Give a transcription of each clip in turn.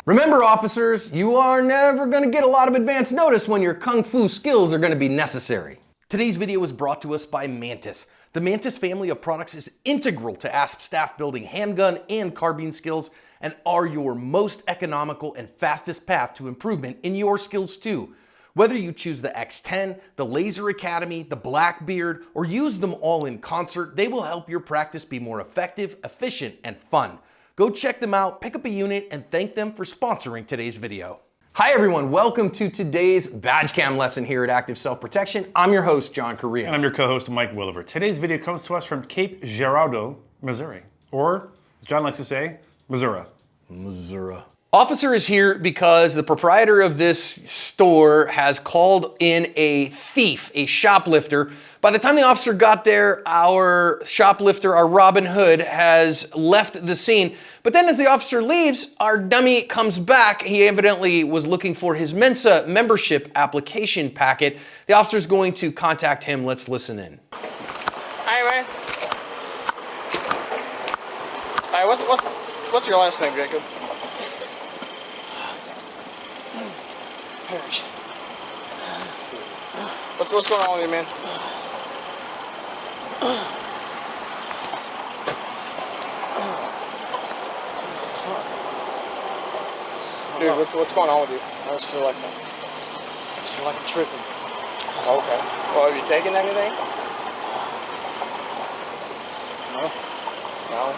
Remember, officers, you are never gonna get a lot of advance notice when your kung fu skills are gonna be necessary. Today's video is brought to us by Mantis. The Mantis family of products is integral to ASP staff building handgun and carbine skills and are your most economical and fastest path to improvement in your skills too. Whether you choose the X10, the Laser Academy, the Blackbeard, or use them all in concert, they will help your practice be more effective, efficient, and fun. Go check them out, pick up a unit, and thank them for sponsoring today's video. Hi everyone, welcome to today's badge cam lesson here at Active Self-Protection. I'm your host, John Correa. And I'm your co-host, Mike Williver. Today's video comes to us from Cape Girardeau, Missouri. Or, as John likes to say, Missouri. Missouri. Officer is here because the proprietor of this store has called in a thief, a shoplifter. By the time the officer got there, our shoplifter, our Robin Hood, has left the scene. But then as the officer leaves, our dummy comes back. He evidently was looking for his Mensa membership application packet. The officer's going to contact him. Let's listen in. Hey man. Hey, what's your last name, Jacob? Parrish. What's going on with you, man? Dude, what's going on with you? I just feel like I'm tripping. Okay. Well, have you taken anything? No. No.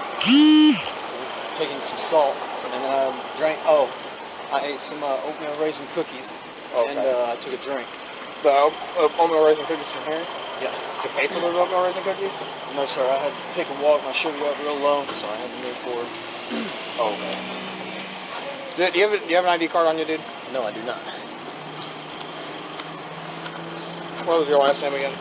Taking some salt, and then I ate some oatmeal raisin cookies, Okay. and I took a drink. The oatmeal raisin cookies from here? Yeah. You paid for those oatmeal raisin cookies? No, sir. I had to take a walk. My sugar got real low, so I had to move forward. Oh, okay. Do you have an ID card on you, dude? No, I do not. What was your last name again?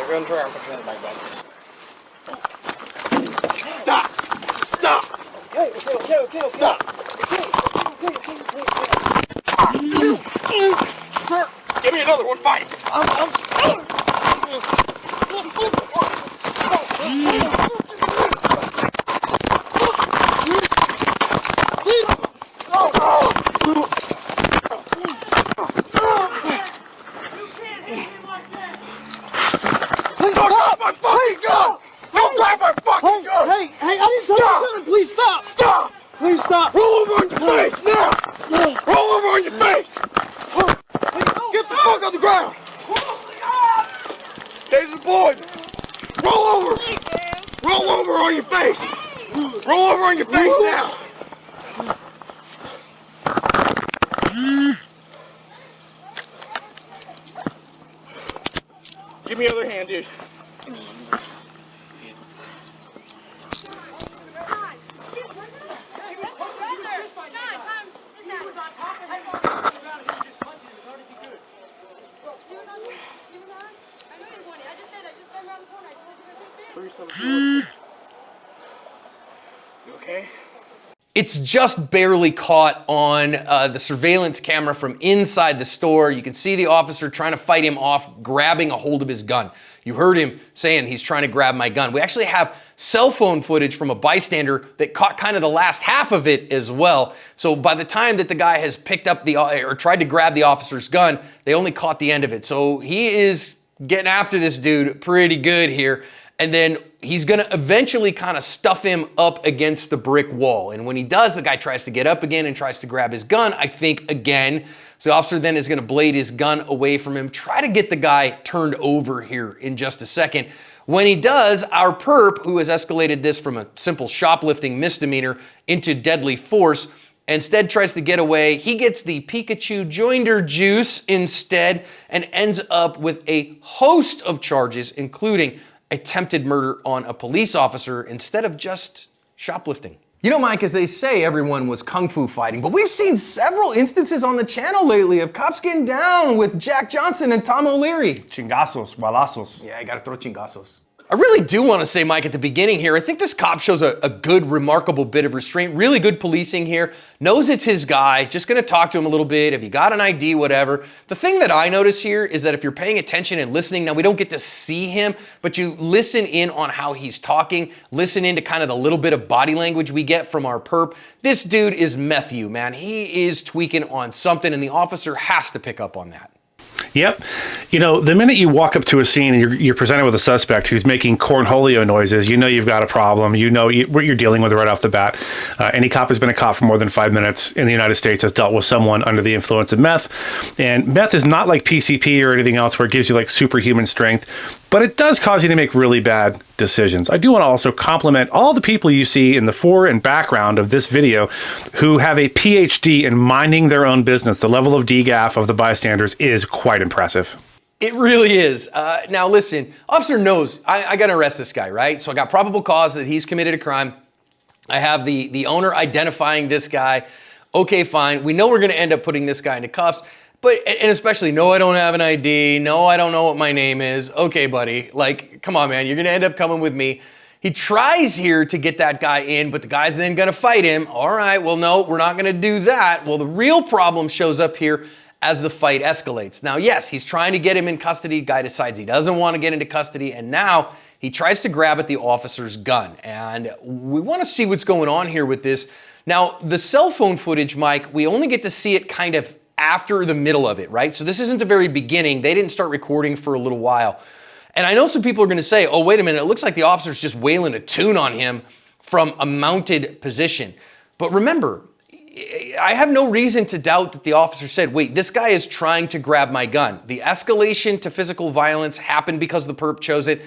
Go and try and put you in the back bag. Stop! Stop! Okay. Stop! Sir, give me another one. Fight! Hey, I didn't touch your gun. Please stop. Stop! Please stop. Roll over on your face now! Roll over on your face! Get the fuck on the ground! Taser deployed! Roll over! Roll over on your face! Roll over on your face now! Give me your other hand, dude. You okay? It's just barely caught on the surveillance camera from inside the store. You can see the officer trying to fight him off, grabbing a hold of his gun. You heard him saying he's trying to grab my gun. We actually have cell phone footage from a bystander that caught kind of the last half of it as well. So by the time that the guy has picked up or tried to grab the officer's gun, they only caught the end of it. So he is getting after this dude pretty good here. And then he's gonna eventually kind of stuff him up against the brick wall. And when he does, the guy tries to get up again and tries to grab his gun, I think, again. So the officer then is gonna blade his gun away from him, try to get the guy turned over here in just a second. When he does, our perp, who has escalated this from a simple shoplifting misdemeanor into deadly force, instead tries to get away. He gets the Pikachu joinder juice instead and ends up with a host of charges, including attempted murder on a police officer instead of just shoplifting. You know, Mike, as they say, everyone was kung fu fighting, but we've seen several instances on the channel lately of cops getting down with Jack Johnson and Tom O'Leary. Chingazos, balazos. Yeah, you gotta throw chingazos. I really do want to say, Mike, at the beginning here, I think this cop shows a good, remarkable bit of restraint, really good policing here, knows it's his guy, just going to talk to him a little bit, if you got an ID, whatever. The thing that I notice here is that if you're paying attention and listening, now we don't get to see him, but you listen in on how he's talking, listen into kind of the little bit of body language we get from our perp. This dude is Matthew, man. He is tweaking on something, and the officer has to pick up on that. Yep. You know, the minute you walk up to a scene and you're presented with a suspect who's making cornholio noises, you know you've got a problem. You know what you're dealing with right off the bat. Any cop who's been a cop for more than 5 minutes in the United States has dealt with someone under the influence of meth. And meth is not like PCP or anything else where it gives you like superhuman strength, but it does cause you to make really bad decisions. I do want to also compliment all the people you see in the fore and background of this video who have a PhD in minding their own business. The level of DGAF of the bystanders is quite impressive. It really is. Now listen, officer knows I got to arrest this guy, right? So I got probable cause that he's committed a crime. I have the owner identifying this guy. Okay, fine. We know we're going to end up putting this guy into cuffs. But, and especially, no, I don't have an ID. No, I don't know what my name is. Okay, buddy. Like, come on, man. You're going to end up coming with me. He tries here to get that guy in, but the guy's then going to fight him. All right, well, no, we're not going to do that. Well, the real problem shows up here as the fight escalates. Now, yes, he's trying to get him in custody. Guy decides he doesn't want to get into custody. And now he tries to grab at the officer's gun. And we want to see what's going on here with this. Now, the cell phone footage, Mike, we only get to see it kind of after the middle of it, right? So this isn't the very beginning. They didn't start recording for a little while. And I know some people are going to say, oh, wait a minute, it looks like the officer's just wailing a tune on him from a mounted position. But remember, I have no reason to doubt that the officer said, wait, this guy is trying to grab my gun. The escalation to physical violence happened because the perp chose it.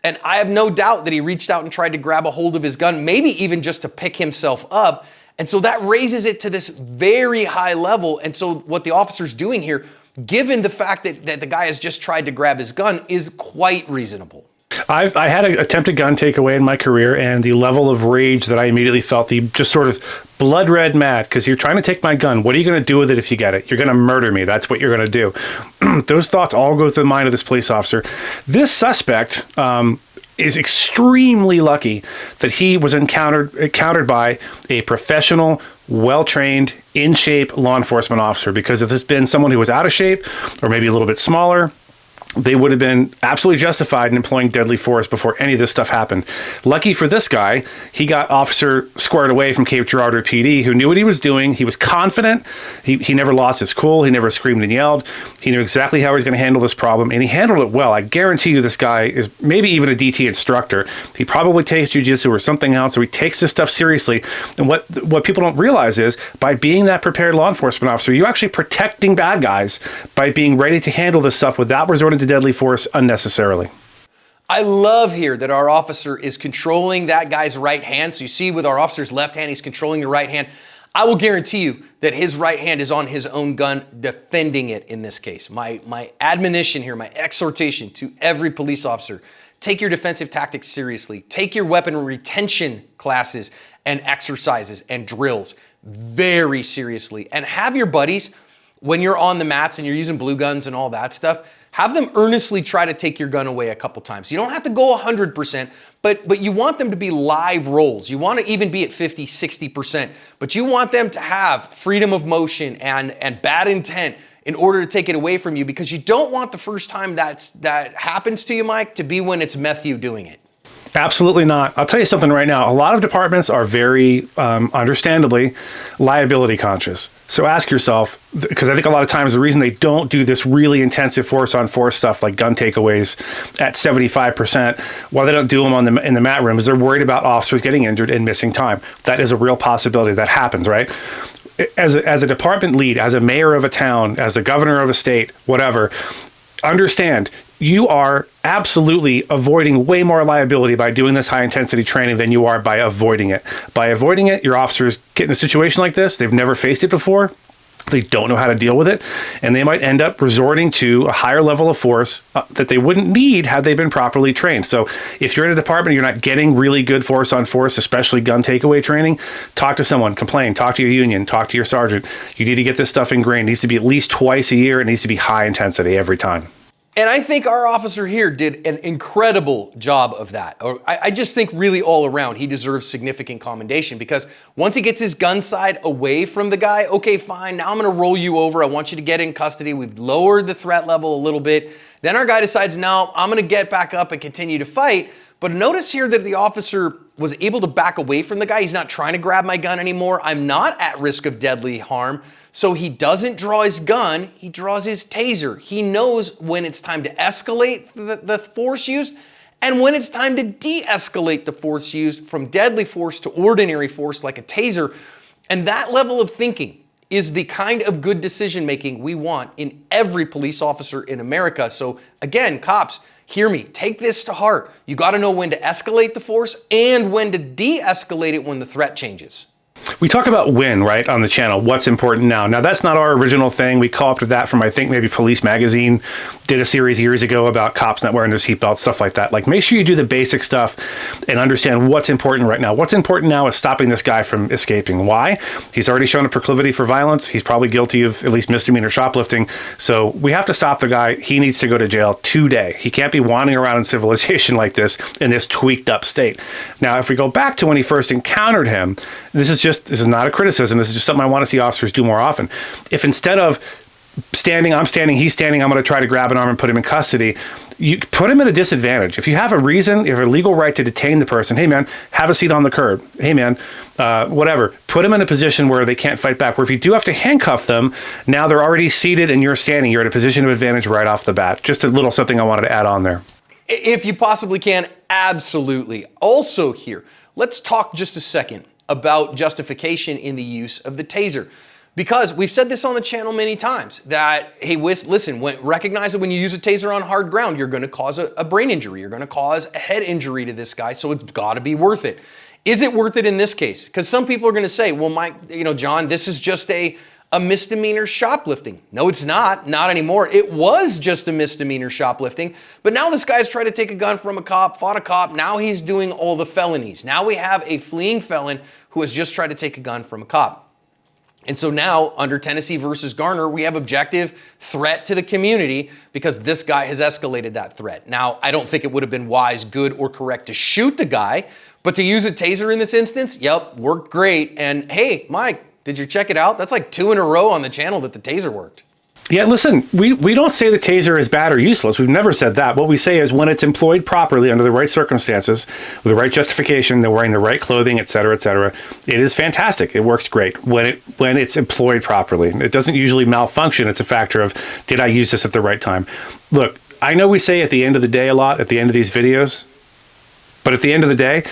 And I have no doubt that he reached out and tried to grab a hold of his gun, maybe even just to pick himself up. And so that raises it to this very high level. And so what the officer's doing here, given the fact that the guy has just tried to grab his gun, is quite reasonable. I had an attempted gun takeaway in my career, and the level of rage that I immediately felt, the just sort of blood red mad, because you're trying to take my gun. What are you going to do with it if you get it? You're going to murder me. That's what you're going to do. Those thoughts all go through the mind of this police officer. This suspect is extremely lucky that he was encountered by a professional, well-trained, in-shape law enforcement officer, because if this had been someone who was out of shape or maybe a little bit smaller, they would have been absolutely justified in employing deadly force before any of this stuff happened. Lucky for this guy, he got officer squared away from Cape Girardeau PD, who knew what he was doing. He was confident. He never lost his cool. He never screamed and yelled. He knew exactly how he was going to handle this problem, and he handled it well. I guarantee you this guy is maybe even a DT instructor. He probably takes jiu-jitsu or something else, so he takes this stuff seriously. And what people don't realize is, by being that prepared law enforcement officer, you're actually protecting bad guys by being ready to handle this stuff without resorting to deadly force unnecessarily. I love here that our officer is controlling that guy's right hand. So you see with our officer's left hand, he's controlling the right hand. I will guarantee you that his right hand is on his own gun, defending it in this case. My admonition here, my exhortation to every police officer, take your defensive tactics seriously. Take your weapon retention classes and exercises and drills very seriously. And have your buddies, when you're on the mats and you're using blue guns and all that stuff, have them earnestly try to take your gun away a couple times. You don't have to go 100%, but you want them to be live rolls. You want to even be at 50, 60%, but you want them to have freedom of motion and bad intent in order to take it away from you, because you don't want the first time that happens to you, Mike, to be when it's Matthew doing it. Absolutely not. I'll tell you something right now. A lot of departments are very, understandably, liability conscious. So ask yourself, because I think a lot of times the reason they don't do this really intensive force-on-force stuff like gun takeaways at 75%, why they don't do them in the mat room, is they're worried about officers getting injured and missing time. That is a real possibility. That happens, right? As a department lead, as a mayor of a town, as the governor of a state, whatever, understand you are absolutely avoiding way more liability by doing this high-intensity training than you are by avoiding it. By avoiding it, your officers get in a situation like this. They've never faced it before. They don't know how to deal with it, and they might end up resorting to a higher level of force that they wouldn't need had they been properly trained. So if you're in a department, you're not getting really good force on force, especially gun takeaway training, talk to someone, complain, talk to your union, talk to your sergeant. You need to get this stuff ingrained. It needs to be at least twice a year. It needs to be high intensity every time. And I think our officer here did an incredible job of that. I just think really all around he deserves significant commendation, because once he gets his gun side away from the guy, okay, fine, now I'm gonna roll you over. I want you to get in custody. We've lowered the threat level a little bit. Then our guy decides, no, I'm gonna get back up and continue to fight. But notice here that the officer was able to back away from the guy. He's not trying to grab my gun anymore. I'm not at risk of deadly harm. So he doesn't draw his gun, he draws his taser. He knows when it's time to escalate the force used and when it's time to de-escalate the force used from deadly force to ordinary force like a taser. And that level of thinking is the kind of good decision making we want in every police officer in America. So again, cops, hear me, take this to heart. You gotta know when to escalate the force and when to de-escalate it when the threat changes. We talk about when, right, on the channel, what's important now. Now, that's not our original thing. We co-opted that from, I think, maybe Police Magazine did a series years ago about cops not wearing their seatbelts, stuff like that. Like, make sure you do the basic stuff and understand what's important right now. What's important now is stopping this guy from escaping. Why? He's already shown a proclivity for violence. He's probably guilty of at least misdemeanor shoplifting. So we have to stop the guy. He needs to go to jail today. He can't be wandering around in civilization like this in this tweaked up state. Now, if we go back to when he first encountered him, this is not a criticism. This is just something I want to see officers do more often. If instead of standing, I'm standing, he's standing, I'm going to try to grab an arm and put him in custody, you put him at a disadvantage. If you have a reason, you have a legal right to detain the person, hey man, have a seat on the curb. Hey man, whatever. Put them in a position where they can't fight back. Where if you do have to handcuff them, now they're already seated and you're standing. You're at a position of advantage right off the bat. Just a little something I wanted to add on there. If you possibly can, absolutely. Also here, let's talk just a second about justification in the use of the taser. Because we've said this on the channel many times, that, hey, listen, recognize that when you use a taser on hard ground, you're gonna cause a brain injury, you're gonna cause a head injury to this guy, so it's gotta be worth it. Is it worth it in this case? Because some people are gonna say, well, John, this is just a misdemeanor shoplifting. No, it's not anymore. It was just a misdemeanor shoplifting, but now this guy's tried to take a gun from a cop, fought a cop, now he's doing all the felonies. Now we have a fleeing felon who has just tried to take a gun from a cop. And so now, under Tennessee versus Garner, we have objective threat to the community because this guy has escalated that threat. Now, I don't think it would have been wise, good, or correct to shoot the guy, but to use a taser in this instance, yep, worked great. And hey, Mike, did you check it out? That's like 2 in a row on the channel that the taser worked. Yeah, listen, we don't say the taser is bad or useless. We've never said that. What we say is when it's employed properly under the right circumstances, with the right justification, they're wearing the right clothing, et cetera, it is fantastic. It works great when it's employed properly. It doesn't usually malfunction. It's a factor of, did I use this at the right time? Look, I know we say at the end of the day a lot, at the end of these videos, but at the end of the day,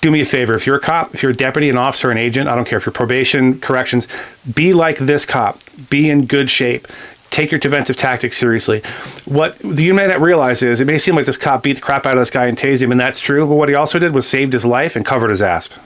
do me a favor. If you're a cop, if you're a deputy, an officer, an agent, I don't care if you're probation, corrections, be like this cop. Be in good shape. Take your defensive tactics seriously. What you may not realize is it may seem like this cop beat the crap out of this guy and tased him, and that's true, but what he also did was saved his life and covered his ass.